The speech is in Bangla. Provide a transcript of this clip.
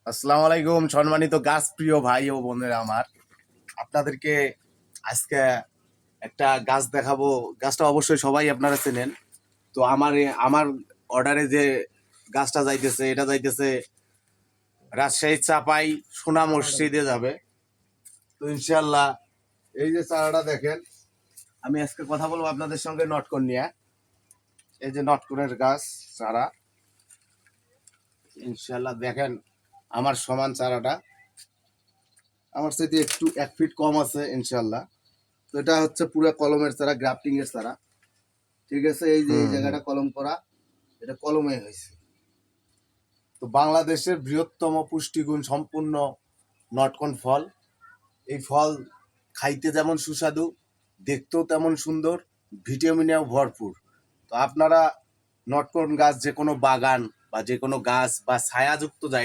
আসসালামু আলাইকুম সম্মানিত গাছ প্রিয় ভাই ও বোনেরা আমার, আপনাদেরকে আজকে একটা গাছ দেখাবো। গাছটা অবশ্যই সবাই আপনারা চেনেন। তো আমার অর্ডারে যে গাছটা যাইতেছে, এটা যাইতেছে রাজশাহী চাপাই সোনা মসজিদে যাবে। তো ইনশাল্লাহ এই যে চারাটা দেখেন, আমি আজকে কথা বলবো আপনাদের সঙ্গে নটকন নিয়ে। এই যে নটকনের গাছ চারা, ইনশাল্লাহ দেখেন আমার সমান চারাটা, আমার সাথে একটু 1 ফিট কম আছে ইনশাল্লাহ। তো এটা হচ্ছে পুরো কলমের চারা, গ্রাফটিং এর চারা। ঠিক আছে, এই যে এই জায়গাটা কলম করা, এটা কলমে হয়েছে। তো বাংলাদেশের বৃহত্তম পুষ্টিগুণ সম্পূর্ণ নটকন ফল। এই ফল খাইতে যেমন সুস্বাদু, দেখতেও তেমন সুন্দর, ভিটামিনেও ভরপুর। তো আপনারা নটকন গাছ যে কোনো বাগান বা যে কোনো গাছ বা ছায়াযুক্ত জায়গা